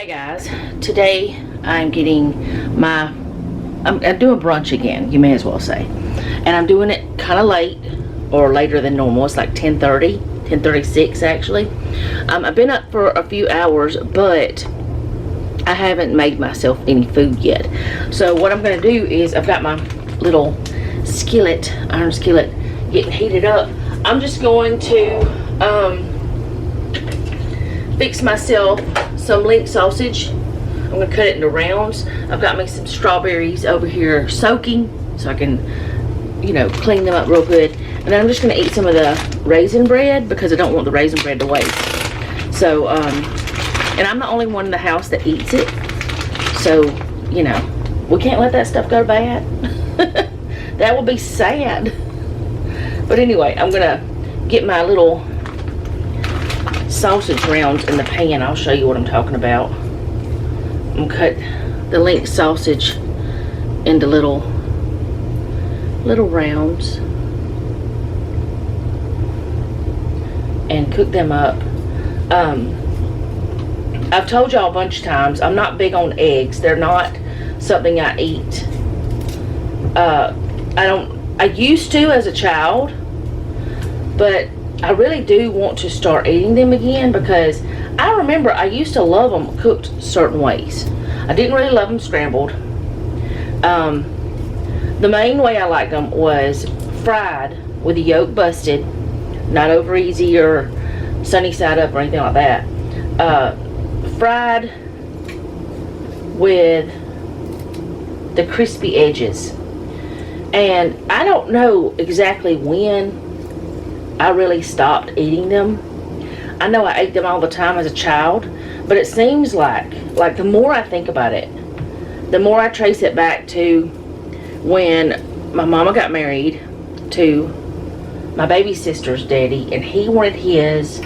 Guys, today I'm getting my I'm doing brunch again, you may as well say, and I'm doing it kind of late, or later than normal. It's like 10:30, 10:36 actually. I've been up for a few hours, but I haven't made myself any food yet. So what I'm going to do is, I've got my little skillet, iron skillet, getting heated up. I'm just going to fix myself some link sausage. I'm going to cut it into rounds. I've got me some strawberries over here soaking so I can, you know, clean them up real good. And then I'm just going to eat some of the raisin bread because I don't want the raisin bread to waste. So, and I'm the only one in the house that eats it. So, you know, we can't let that stuff go bad. That would be sad. But anyway, I'm going to get my little sausage rounds in the pan. I'll show you what I'm talking about. I'm gonna cut the link sausage into little rounds and cook them up. I've told y'all a bunch of times, I'm not big on eggs. They're not something I eat. I used to as a child, but I really do want to start eating them again, because I remember I used to love them cooked certain ways. I didn't really love them scrambled. The main way I liked them was fried with the yolk busted, not over easy or sunny side up or anything like that. Fried with the crispy edges. And I don't know exactly when I really stopped eating them. I know I ate them all the time as a child, but it seems like the more I think about it, the more I trace it back to when my mama got married to my baby sister's daddy, and he wanted his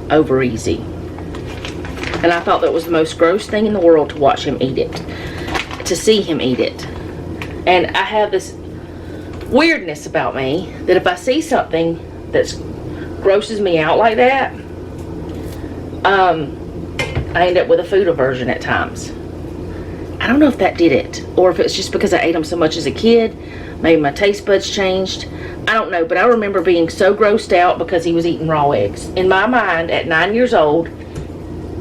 over easy. And I thought that was the most gross thing in the world to watch him eat it, to see him eat it. And I have this weirdness about me that if I see something that grosses me out like that, I end up with a food aversion at times. I don't know if that did it, or if it's just because I ate them so much as a kid. Maybe my taste buds changed. I don't know, but I remember being so grossed out because he was eating raw eggs. In my mind, at 9 years old,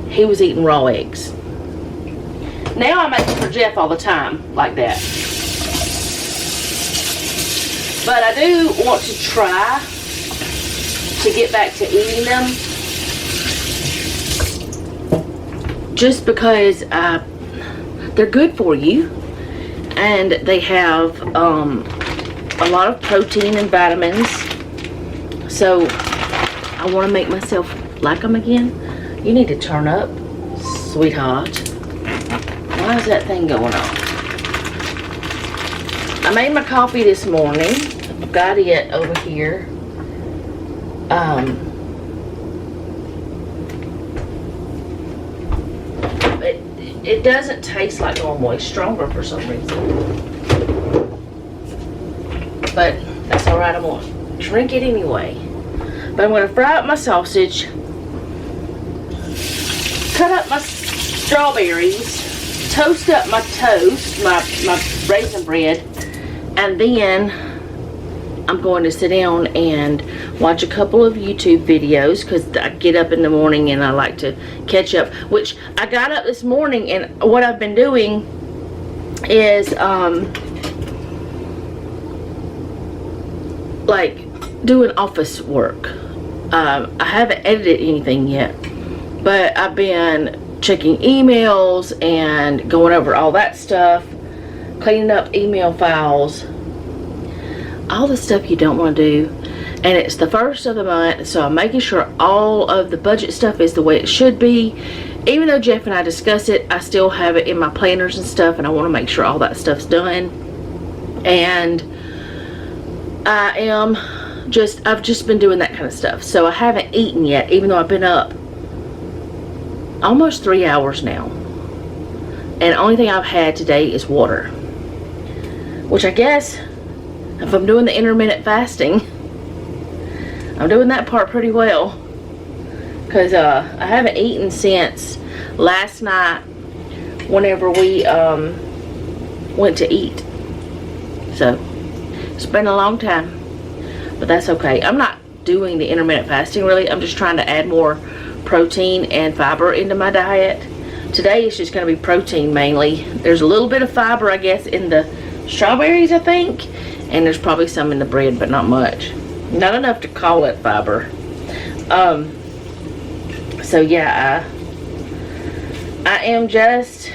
he was eating raw eggs. Now I make them for Jeff all the time, like that. But I do want to try to get back to eating them, just because they're good for you, and they have a lot of protein and vitamins. So I want to make myself like them again. You need to turn up, sweetheart. Why is that thing going on? I made my coffee this morning. I've got it over here. It doesn't taste like normal. It's stronger for some reason. But that's alright. I'm going to drink it anyway. But I'm going to fry up my sausage, cut up my strawberries, toast up my toast, my raisin bread, and then I'm going to sit down and watch a couple of YouTube videos, because I get up in the morning and I like to catch up. Which I got up this morning, and what I've been doing is like doing office work. I haven't edited anything yet, but I've been checking emails and going over all that stuff, cleaning up email files, all the stuff you don't want to do. And it's the first of the month, so I'm making sure all of the budget stuff is the way it should be. Even though Jeff and I discuss it, I still have it in my planners and stuff, and I want to make sure all that stuff's done. And I've just been doing that kind of stuff. So I haven't eaten yet, even though I've been up almost 3 hours now. And the only thing I've had today is water. Which I guess, if I'm doing the intermittent fasting, I'm doing that part pretty well, because I haven't eaten since last night whenever we went to eat. So it's been a long time, but that's okay. I'm not doing the intermittent fasting really. I'm just trying to add more protein and fiber into my diet. Today it's just going to be protein mainly. There's a little bit of fiber, I guess, in the strawberries, I think, and there's probably some in the bread, but not much. Not enough to call it fiber. So yeah, I am just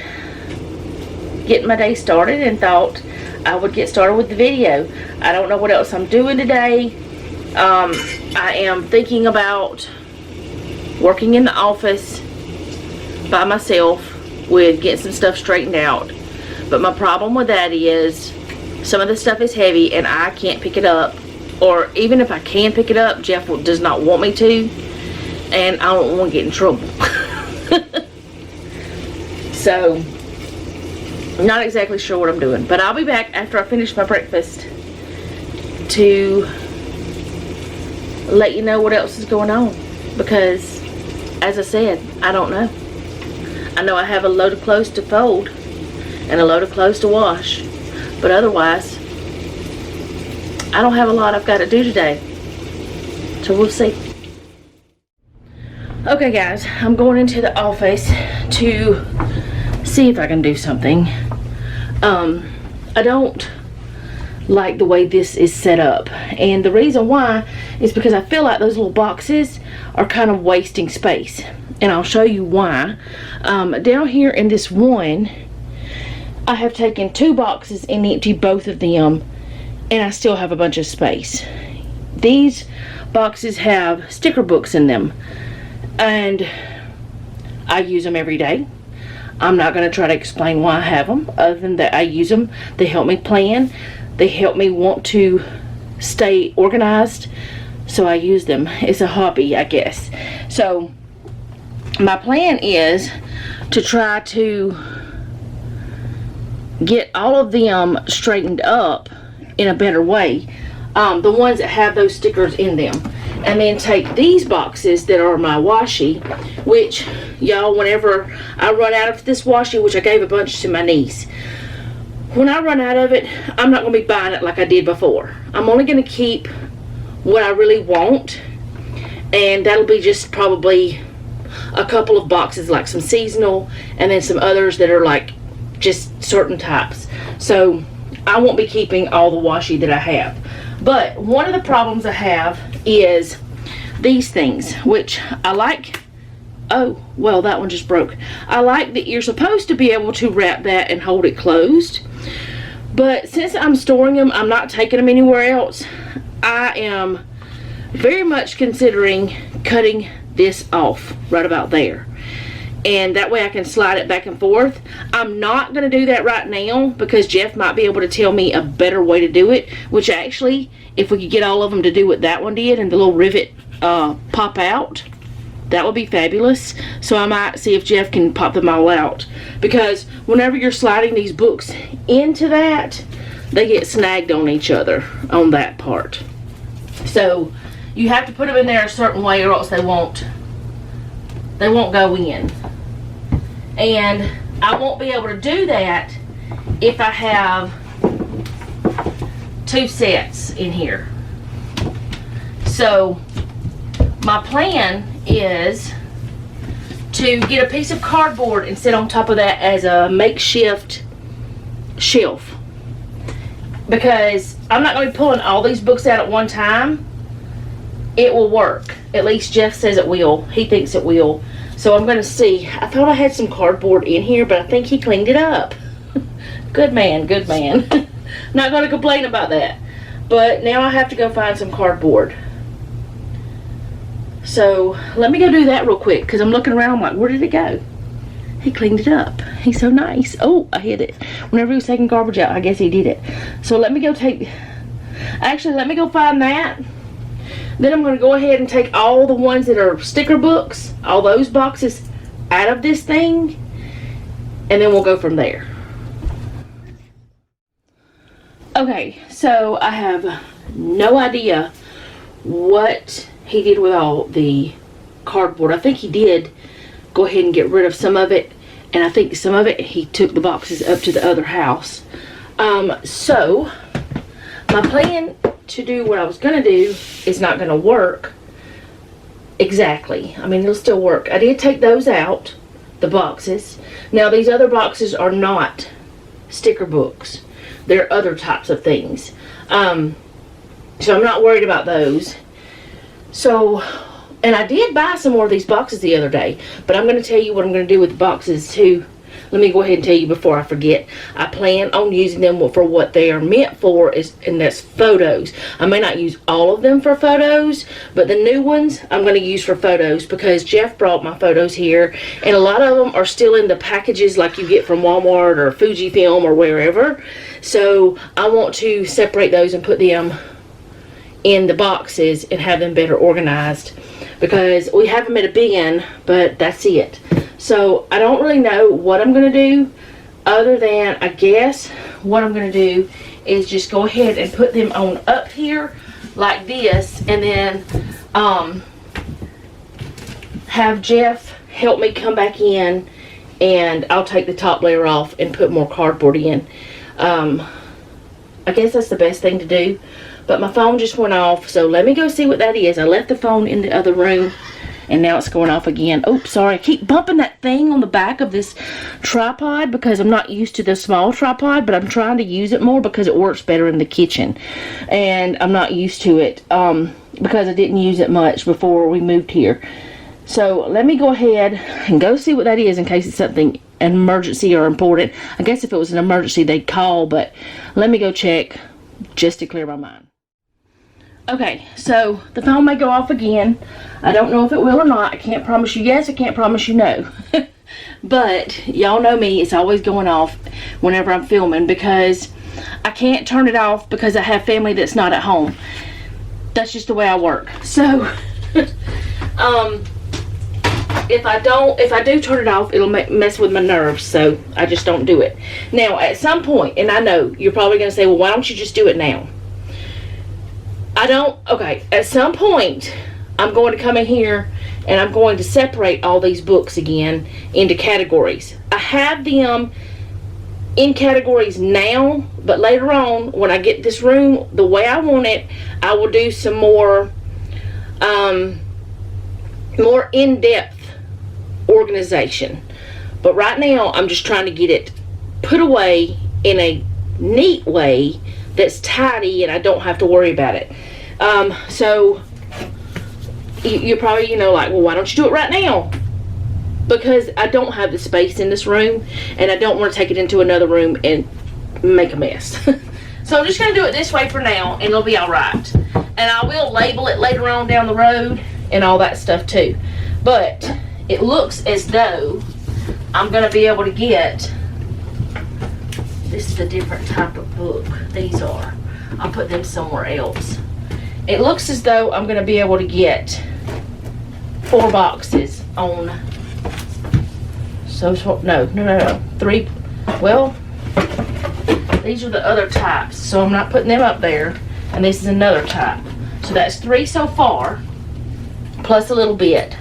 getting my day started and thought I would get started with the video. I don't know what else I'm doing today. I am thinking about working in the office by myself with getting some stuff straightened out. But my problem with that is some of the stuff is heavy and I can't pick it up. Or even if I can pick it up, Jeff does not want me to. And I don't want to get in trouble. So, not exactly sure what I'm doing. But I'll be back after I finish my breakfast to let you know what else is going on. Because, as I said, I don't know. I know I have a load of clothes to fold and a load of clothes to wash. But otherwise, I don't have a lot I've got to do today. So we'll see. Okay guys, I'm going into the office to see if I can do something. I don't like the way this is set up. And the reason why is because I feel like those little boxes are kind of wasting space. And I'll show you why. Down here in this one, I have taken 2 boxes and emptied both of them. And I still have a bunch of space. These boxes have sticker books in them. And I use them every day. I'm not going to try to explain why I have them, other than that I use them. They help me plan. They help me want to stay organized. So I use them. It's a hobby, I guess. So my plan is to try to get all of them straightened up in a better way. The ones that have those stickers in them. And then take these boxes that are my washi, which, y'all, whenever I run out of this washi, which I gave a bunch to my niece, when I run out of it, I'm not going to be buying it like I did before. I'm only going to keep what I really want, and that'll be just probably a couple of boxes, like some seasonal, and then some others that are like just certain types. So I won't be keeping all the washi that I have. But one of the problems I have is these things, which I like. Oh, well, that one just broke. I like that you're supposed to be able to wrap that and hold it closed. But since I'm storing them, I'm not taking them anywhere else. I am very much considering cutting this off right about there. And that way I can slide it back and forth. I'm not going to do that right now because Jeff might be able to tell me a better way to do it. Which actually, if we could get all of them to do what that one did and the little rivet pop out, that would be fabulous. So I might see if Jeff can pop them all out. Because whenever you're sliding these books into that, they get snagged on each other on that part. So you have to put them in there a certain way or else they won't go in. And I won't be able to do that if I have 2 sets in here. So my plan is to get a piece of cardboard and sit on top of that as a makeshift shelf. Because I'm not going to be pulling all these books out at one time. It will work. At least Jeff says it will. He thinks it will. So I'm going to see. I thought I had some cardboard in here, but I think he cleaned it up. Good man, good man. Not going to complain about that. But now I have to go find some cardboard. So let me go do that real quick because I'm looking around. I'm like, where did it go? He cleaned it up. He's so nice. Oh, I hit it. Whenever he was taking garbage out, I guess he did it. So let me go let me go find that. Then I'm going to go ahead and take all the ones that are sticker books, all those boxes out of this thing, and then we'll go from there. Okay, so I have no idea what he did with all the cardboard. I think he did go ahead and get rid of some of it. And I think some of it, he took the boxes up to the other house. So, my plan to do what I was going to do is not going to work exactly. I mean, it'll still work. I did take those out, the boxes. Now, these other boxes are not sticker books. They're other types of things. So I'm not worried about those. So, and I did buy some more of these boxes the other day, but I'm going to tell you what I'm going to do with the boxes too. Let me go ahead and tell you before I forget. I plan on using them for what they are meant for, and that's photos. I may not use all of them for photos, but the new ones I'm going to use for photos because Jeff brought my photos here, and a lot of them are still in the packages like you get from Walmart or Fujifilm or wherever. So I want to separate those and put them in the boxes and have them better organized, because we have them at a bin, but that's it. So I don't really know what I'm going to do, other than I guess what I'm going to do is just go ahead and put them on up here like this, and then have Jeff help me come back in, and I'll take the top layer off and put more cardboard in. I guess that's the best thing to do. But my phone just went off, so let me go see what that is. I left the phone in the other room, and now it's going off again. Oops, sorry. I keep bumping that thing on the back of this tripod because I'm not used to the small tripod, but I'm trying to use it more because it works better in the kitchen. And I'm not used to it because I didn't use it much before we moved here. So let me go ahead and go see what that is in case it's something an emergency or important. I guess if it was an emergency, they'd call, but let me go check just to clear my mind. Okay, so the phone may go off again. I don't know if it will or not. I can't promise you yes, I can't promise you no. But y'all know me, it's always going off whenever I'm filming because I can't turn it off because I have family that's not at home. That's just the way I work. So if I do turn it off, it'll mess with my nerves, so I just don't do it. Now, at some point, and I know you're probably going to say, well, why don't you just do it now? Okay, at some point, I'm going to come in here and I'm going to separate all these books again into categories. I have them in categories now, but later on, when I get this room the way I want it, I will do some more in-depth organization. But right now, I'm just trying to get it put away in a neat way that's tidy and I don't have to worry about it. So you're probably, like, well, why don't you do it right now? Because I don't have the space in this room and I don't want to take it into another room and make a mess. So I'm just going to do it this way for now and it'll be alright. And I will label it later on down the road and all that stuff too. But it looks as though I'm going to be able to get, this is a different type of book, these are. I'll put them somewhere else. It looks as though I'm going to be able to get 4 boxes on, no, 3, well, these are the other types, so I'm not putting them up there, and this is another type. So that's 3 so far, plus a little bit.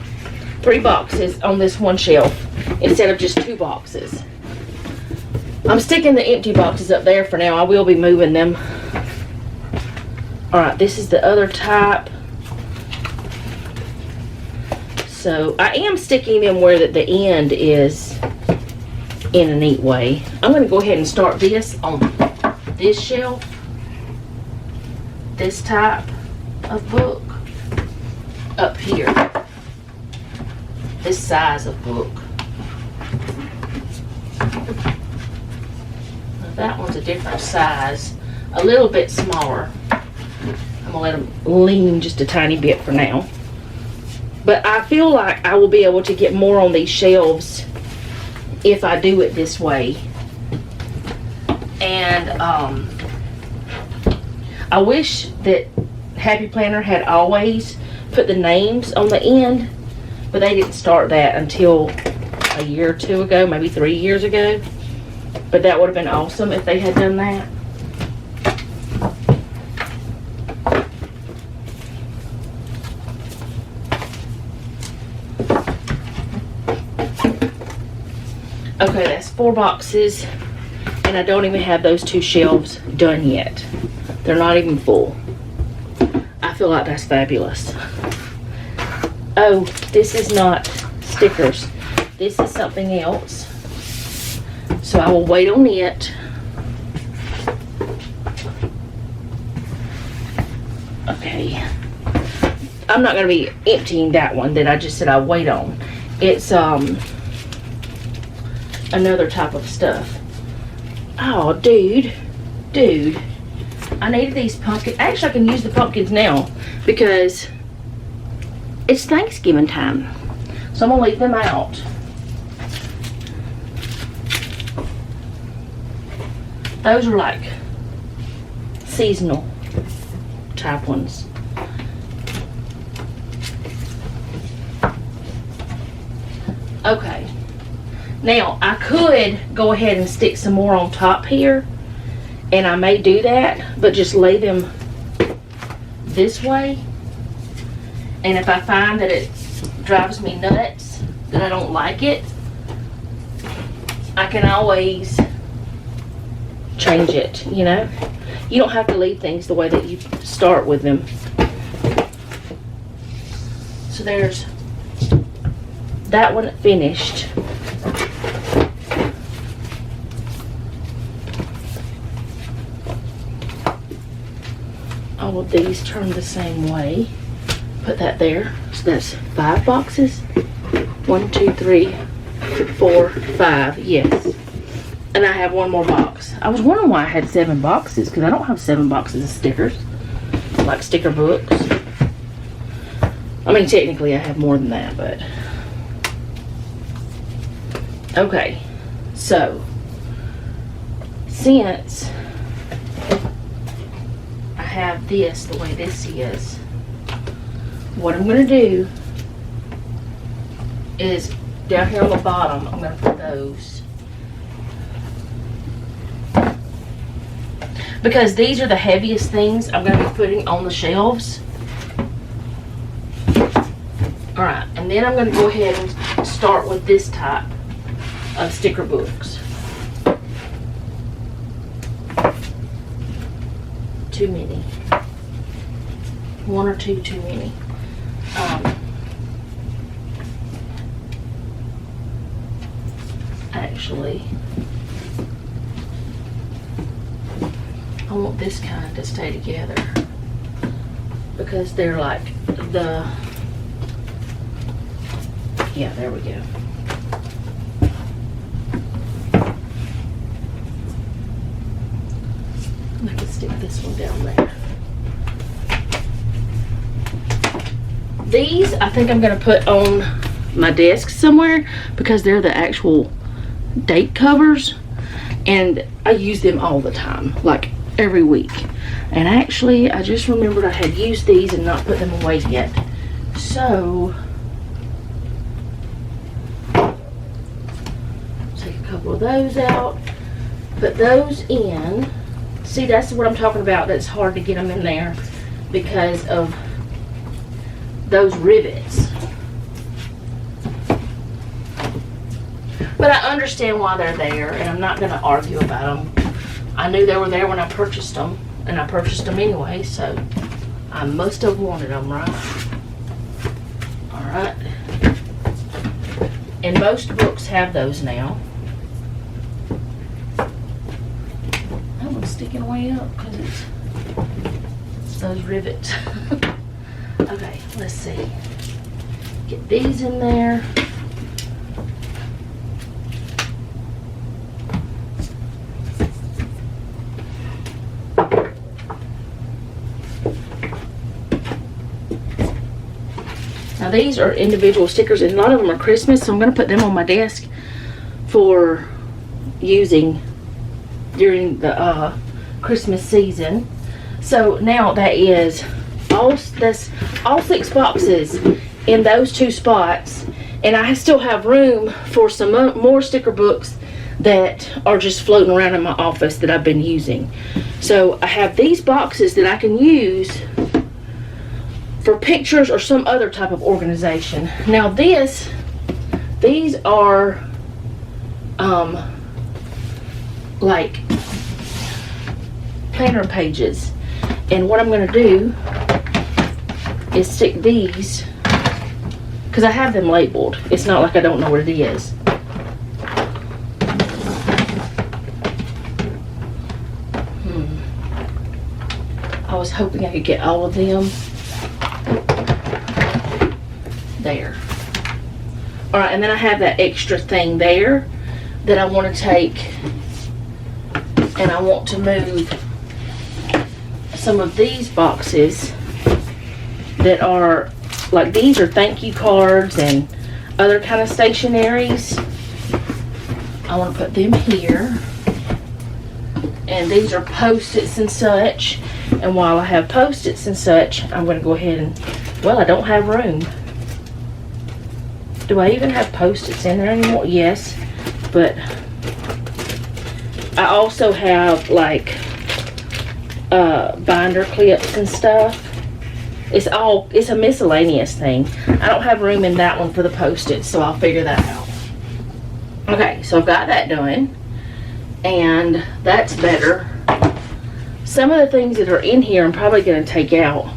3 boxes on this one shelf instead of just 2 boxes. I'm sticking the empty boxes up there for now. I will be moving them. Alright, this is the other type. So I am sticking them where the end is in a neat way. I'm going to go ahead and start this on this shelf. This type of book up here. This size of book. Now that one's a different size, a little bit smaller. I'm gonna let them lean just a tiny bit for now. But I feel like I will be able to get more on these shelves if I do it this way. And I wish that Happy Planner had always put the names on the end, but they didn't start that until a year or 2 ago, maybe 3 years ago. But that would have been awesome if they had done that. Okay, that's 4 boxes, and I don't even have those 2 shelves done yet. They're not even full. I feel like that's fabulous. Oh, this is not stickers. This is something else. So I will wait on it. Okay. I'm not going to be emptying that one that I just said I'll wait on. It's another type of stuff. Oh, dude. I needed these pumpkins. Actually, I can use the pumpkins now because it's Thanksgiving time. So I'm going to leave them out. Those are like seasonal type ones. Okay. Now, I could go ahead and stick some more on top here. And I may do that, but just lay them this way. And if I find that it drives me nuts, that I don't like it, I can always change it, you know? You don't have to leave things the way that you start with them. So there's that one finished. All of these turn the same way. Put that there. So that's 5 boxes. 1, 2, 3, 4, 5. Yes. And I have one more box. I was wondering why I had 7 boxes, because I don't have 7 boxes of stickers, like sticker books. I mean, technically I have more than that, but okay. So since I have this the way this is, what I'm going to do is down here on the bottom, I'm going to put those. Because these are the heaviest things I'm going to be putting on the shelves. Alright, and then I'm going to go ahead and start with this type of sticker books. Too many. 1 or 2 too many. Actually, I want this kind to stay together because they're like the, yeah, there we go. I can stick this one down there. These I think I'm going to put on my desk somewhere because they're the actual date covers and I use them all the time, like every week. And actually I just remembered I had used these and not put them away yet. So take a couple of those out, put those in. See, that's what I'm talking about, that's hard to get them in there because of those rivets. But I understand why they're there, and I'm not going to argue about them. I knew they were there when I purchased them, and I purchased them anyway, so I must have wanted them, right? Alright. And most books have those now. That one's sticking way up because it's those rivets. Okay, let's see. Get these in there. Now these are individual stickers and a lot of them are Christmas, so I'm going to put them on my desk for using during the Christmas season. So now that is that's all 6 boxes in those 2 spots, and I still have room for some more sticker books that are just floating around in my office that I've been using. So I have these boxes that I can use for pictures or some other type of organization. Now these are like planner pages. And what I'm going to do is stick these, because I have them labeled. It's not like I don't know what it is. I was hoping I could get all of them. There. Alright, and then I have that extra thing there that I want to take, and I want to move some of these boxes that are, like, these are thank you cards and other kind of stationaries. I want to put them here. And these are Post-its and such. And while I have Post-its and such, I'm going to go ahead and, well, I don't have room. Do I even have Post-its in there anymore? Yes. But I also have, like, binder clips and stuff. It's a miscellaneous thing. I don't have room in that one for the Post-its, so I'll figure that out. Okay, so I've got that done. And that's better. Some of the things that are in here I'm probably going to take out,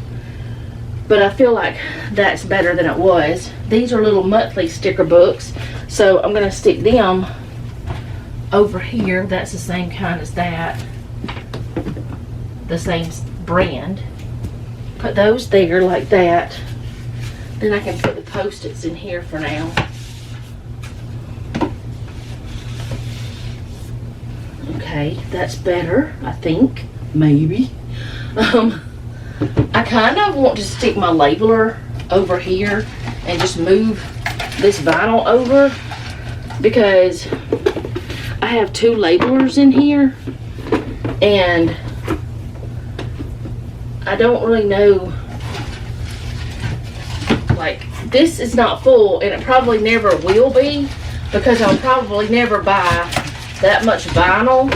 but I feel like that's better than it was. These are little monthly sticker books, so I'm going to stick them over here. That's the same kind as that, the same brand. Put those there like that. Then I can put the Post-its in here for now. Okay, that's better, I think. Maybe. I kind of want to stick my labeler over here and just move this vinyl over, because I have two labelers in here and I don't really know, like, this is not full, and it probably never will be, because I'll probably never buy that much vinyl.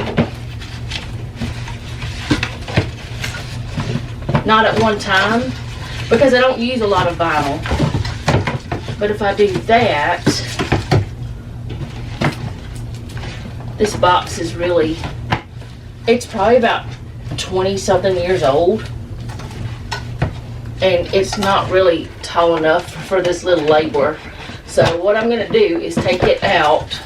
Not at one time, because I don't use a lot of vinyl. But if I do that, this box is really, it's probably about 20 something years old, and it's not really tall enough for this little labeler. So what I'm going to do is take it out.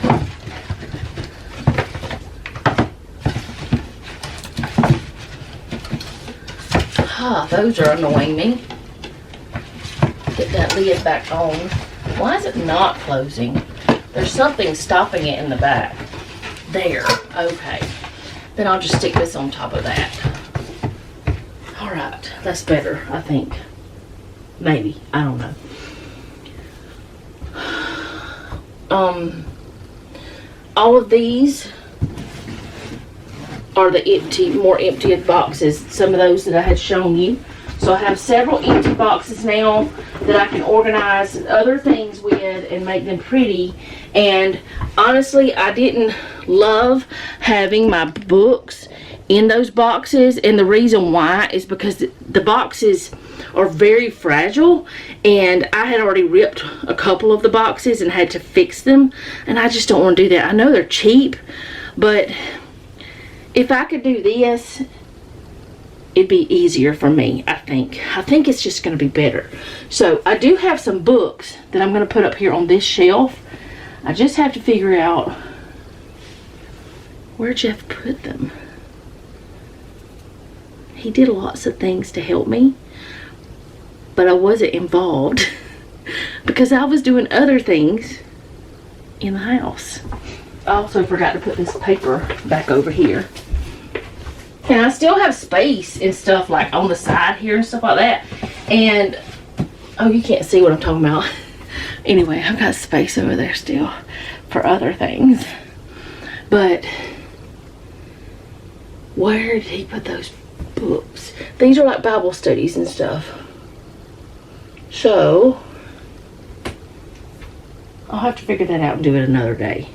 Ah, those are annoying me. Get that lid back on. Why is it not closing? There's something stopping it in the back. There. Okay. Then I'll just stick this on top of that. Alright. That's better, I think. Maybe. I don't know. All of these are the more emptied boxes. Some of those that I had shown you. So I have several empty boxes now that I can organize other things with and make them pretty. And honestly, I didn't love having my books in those boxes, and the reason why is because the boxes are very fragile, and I had already ripped a couple of the boxes and had to fix them, and I just don't want to do that. I know they're cheap, but if I could do this, it'd be easier for me, I think. I think it's just going to be better. So I do have some books that I'm going to put up here on this shelf. I just have to figure out where Jeff put them. He did lots of things to help me, but I wasn't involved because I was doing other things in the house. I also forgot to put this paper back over here. And I still have space and stuff like on the side here and stuff like that. And, oh, you can't see what I'm talking about. Anyway, I've got space over there still for other things. But where did he put those books? These are like Bible studies and stuff. So I'll have to figure that out and do it another day.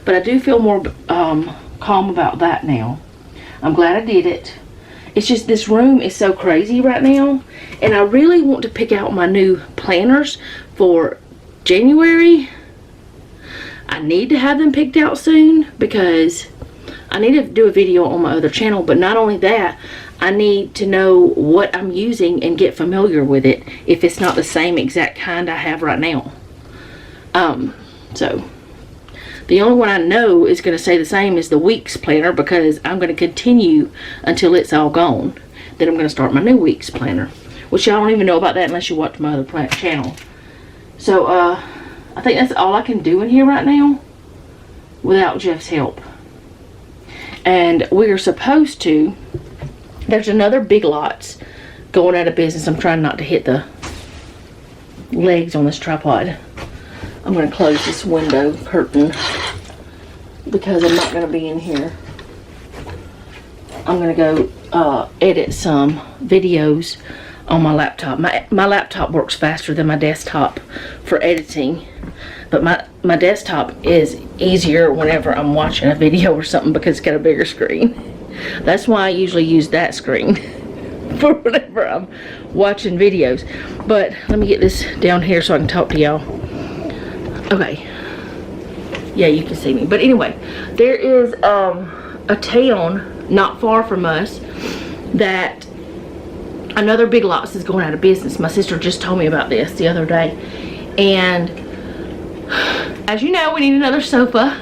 But I do feel more calm about that now. I'm glad I did it. It's just this room is so crazy right now, and I really want to pick out my new planners for January, I need to have them picked out soon because I need to do a video on my other channel. But not only that, I need to know what I'm using and get familiar with it if it's not the same exact kind I have right now. So the only one I know is going to stay the same is the weeks planner, because I'm going to continue until it's all gone. Then I'm going to start my new weeks planner, which y'all don't even know about that unless you watch my other channel. So I think that's all I can do in here right now without Jeff's help. And we are supposed to, there's another Big Lots going out of business. I'm trying not to hit the legs on this tripod. I'm going to close this window curtain because I'm not going to be in here. I'm going to go edit some videos on my laptop. My laptop works faster than my desktop for editing, but my desktop is easier whenever I'm watching a video or something because it's got a bigger screen. That's why I usually use that screen for whenever I'm watching videos. But let me get this down here so I can talk to y'all. Okay. Yeah, you can see me. But anyway, there is a town not far from us that another Big Lots is going out of business. My sister just told me about this the other day. And as you know, we need another sofa.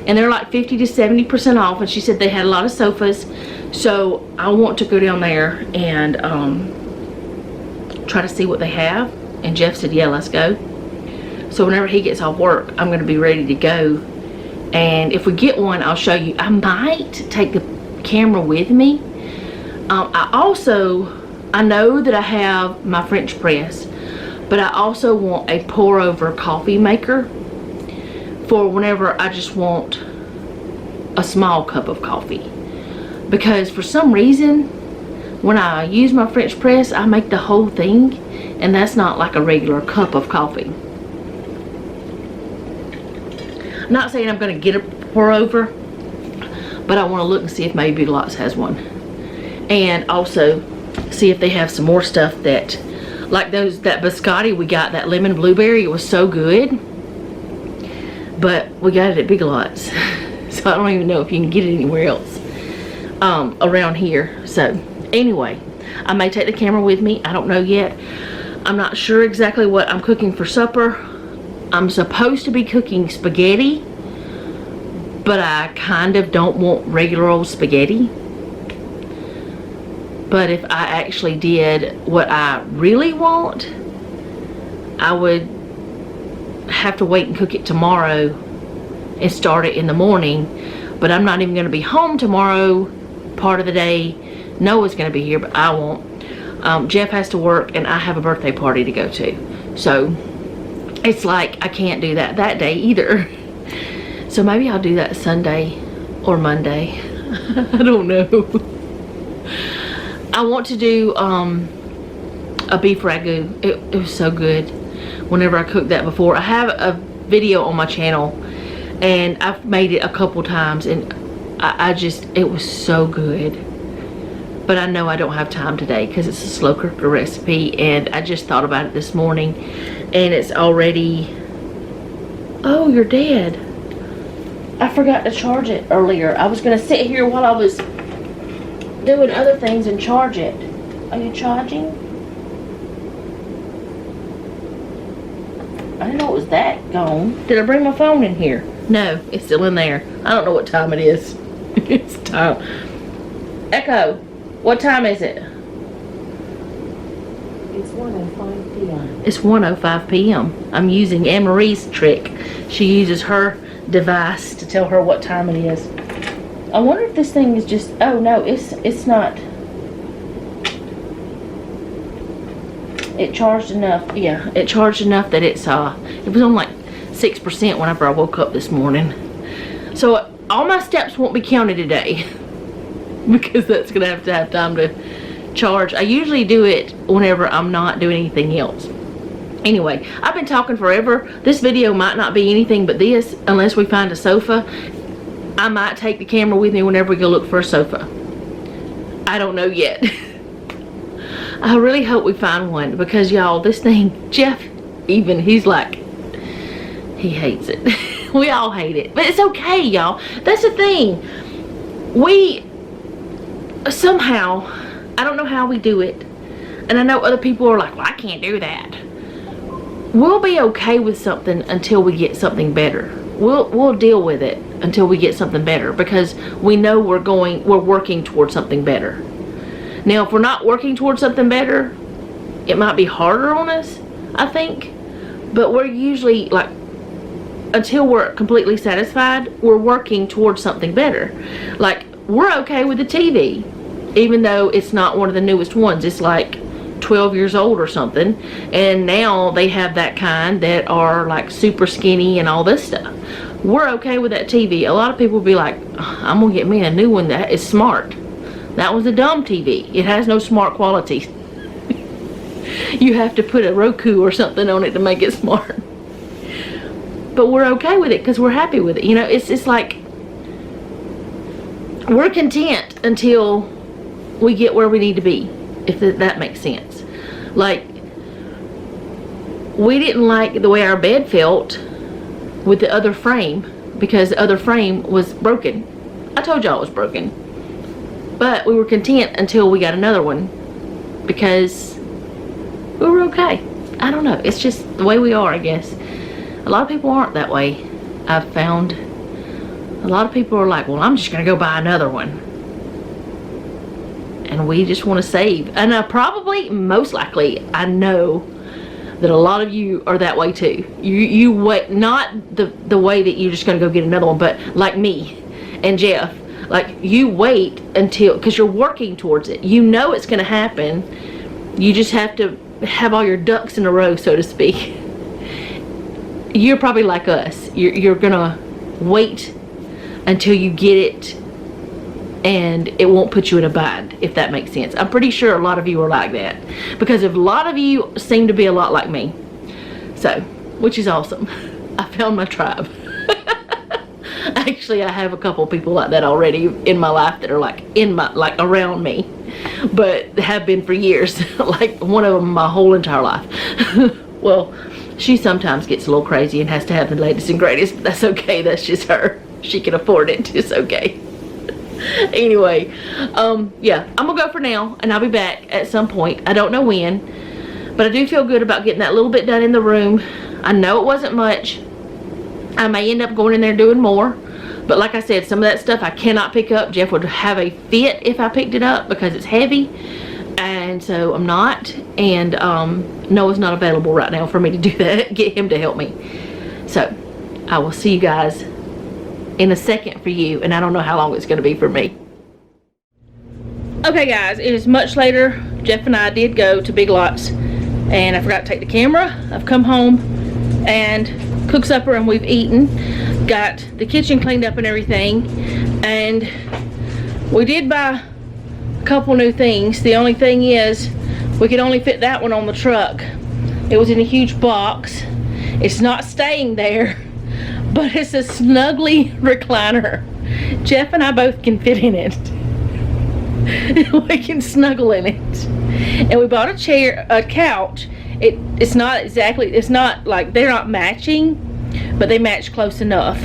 And they're like 50 to 70% off. And she said they had a lot of sofas. So I want to go down there and try to see what they have. And Jeff said, yeah, let's go. So whenever he gets off work, I'm going to be ready to go. And if we get one, I'll show you. I might take the camera with me. I know that I have my French press, but I also want a pour over coffee maker for whenever I just want a small cup of coffee. Because for some reason, when I use my French press, I make the whole thing, and that's not like a regular cup of coffee. I'm not saying I'm going to get a pour over, but I want to look and see if maybe Big Lots has one. And also see if they have some more stuff that, like that biscotti we got, that lemon blueberry, it was so good. But we got it at Big Lots. So I don't even know if you can get it anywhere else around here. So anyway, I may take the camera with me. I don't know yet. I'm not sure exactly what I'm cooking for supper. I'm supposed to be cooking spaghetti, but I kind of don't want regular old spaghetti. But if I actually did what I really want, I would have to wait and cook it tomorrow and start it in the morning. But I'm not even going to be home tomorrow part of the day. Noah's going to be here, but I won't. Jeff has to work, and I have a birthday party to go to. So it's like I can't do that day either. So maybe I'll do that Sunday or Monday. I don't know. I want to do a beef ragu. It was so good whenever I cooked that before. I have a video on my channel, and I've made it a couple times, and it was so good. But I know I don't have time today because it's a slow cooker recipe, and I just thought about it this morning, and it's already, oh, you're dead. I forgot to charge it earlier. I was going to sit here while I was doing other things and charge it. Are you charging? I didn't know it was that gone. Did I bring my phone in here? No, it's still in there. I don't know what time it is. It's time. Echo, what time is it? It's 1:05 p.m. It's 1:05 p.m. I'm using Anne-Marie's trick. She uses her device to tell her what time it is. I wonder if this thing is just, oh no, it's not. It charged enough. Yeah, it charged enough that it was on like 6% whenever I woke up this morning. So all my steps won't be counted today because that's gonna have to have time to charge. I usually do it whenever I'm not doing anything else. Anyway, I've been talking forever. This video might not be anything but this unless we find a sofa. I might take the camera with me whenever we go look for a sofa. I don't know yet. I really hope we find one because y'all, this thing, Jeff, even, he's like, he hates it. We all hate it, but it's okay, y'all. That's the thing. We somehow, I don't know how we do it, and I know other people are like, well, I can't do that. We'll be okay with something until we get something better. We'll deal with it until we get something better, because we know we're working towards something better. Now, if we're not working towards something better, it might be harder on us, I think. But we're usually, like, until we're completely satisfied, we're working towards something better. Like, we're okay with the TV, even though it's not one of the newest ones. It's like 12 years old or something, and now they have that kind that are like super skinny and all this stuff. We're okay with that TV. A lot of people will be like, I'm gonna get me a new one that is smart. That was a dumb TV. It has no smart qualities. You have to put a Roku or something on it to make it smart. But we're okay with it because we're happy with it. You know, it's like we're content until we get where we need to be, if that makes sense. Like, we didn't like the way our bed felt with the other frame, because the other frame was broken. I told y'all it was broken. But we were content until we got another one, because we were okay. I don't know. It's just the way we are, I guess. A lot of people aren't that way. I've found a lot of people are like, well, I'm just going to go buy another one. And we just want to save. And probably, most likely, I know that a lot of you are that way too. You wait, not the way that you're just going to go get another one, but like me and Jeff. Like, you wait until, because you're working towards it. You know it's going to happen. You just have to have all your ducks in a row, so to speak. You're probably like us. You're going to wait until you get it, and it won't put you in a bind, if that makes sense. I'm pretty sure a lot of you are like that, because a lot of you seem to be a lot like me. So, which is awesome. I found my tribe. Actually, I have a couple people like that already in my life that are like around me, but have been for years. Like one of them my whole entire life. Well, she sometimes gets a little crazy and has to have the latest and greatest, but that's okay. That's just her. She can afford it. It's okay. Anyway, yeah, I'm gonna go for now, and I'll be back at some point. I don't know when, but I do feel good about getting that little bit done in the room. I know it wasn't much. I may end up going in there doing more, but like I said, some of that stuff I cannot pick up. Jeff would have a fit if I picked it up because it's heavy, and so I'm not. And Noah's not available right now for me to do that. Get him to help me. So I will see you guys in a second for you, and I don't know how long it's going to be for me. Okay guys, it is much later. Jeff and I did go to Big Lots, and I forgot to take the camera. I've come home and cooked supper, and we've eaten. Got the kitchen cleaned up and everything, and we did buy a couple new things. The only thing is, we could only fit that one on the truck. It was in a huge box. It's not staying there, but it's a snuggly recliner. Jeff and I both can fit in it. We can snuggle in it. And we bought a couch. It's not like, they're not matching, but they match close enough.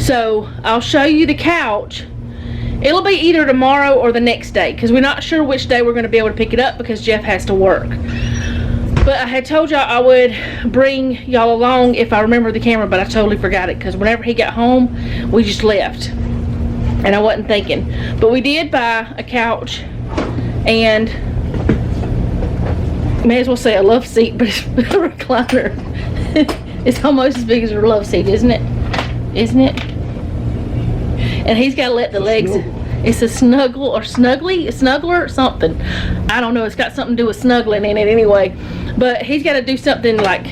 So I'll show you the couch. It'll be either tomorrow or the next day, because we're not sure which day we're going to be able to pick it up, because Jeff has to work. But I had told y'all I would bring y'all along if I remember the camera, but I totally forgot it, because whenever he got home, we just left. And I wasn't thinking. But we did buy a couch, and may as well say a love seat, but it's a recliner. It's almost as big as a love seat, isn't it? Isn't it? And he's got to let the legs... It's a snuggle or snuggler, something. I don't know. It's got something to do with snuggling in it anyway. But he's got to do something like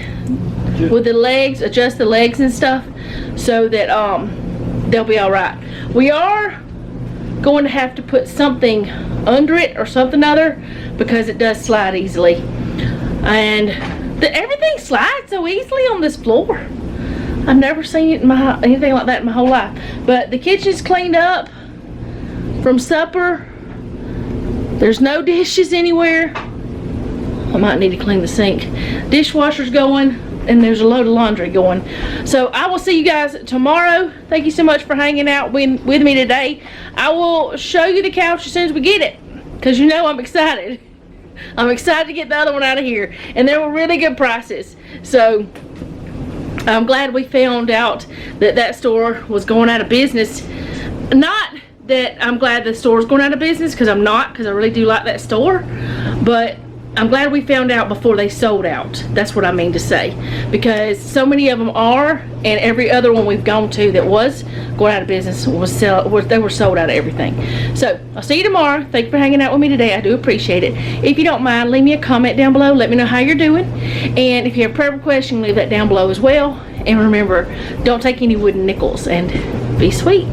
with the legs, adjust the legs and stuff, so that they'll be all right. We are going to have to put something under it or something other, because it does slide easily. And everything slides so easily on this floor. I've never seen it anything like that in my whole life. But the kitchen's cleaned up from supper. There's no dishes anywhere. I might need to clean the sink. Dishwasher's going. and there's a load of laundry going. So I will see you guys tomorrow. Thank you so much for hanging out with me today. I will show you the couch as soon as we get it, because you know I'm excited. I'm excited to get the other one out of here, and they were really good prices. So I'm glad we found out that store was going out of business. Not that I'm glad the store is going out of business, because I'm not, because I really do like that store, but I'm glad we found out before they sold out. That's what I mean to say, because so many of them are, and every other one we've gone to that was going out of business they were sold out of everything. So I'll see you tomorrow. Thank you for hanging out with me today. I do appreciate it. If you don't mind, leave me a comment down below. Let me know how you're doing, and if you have a prayer request, you can leave that down below as well. And remember, don't take any wooden nickels, and be sweet.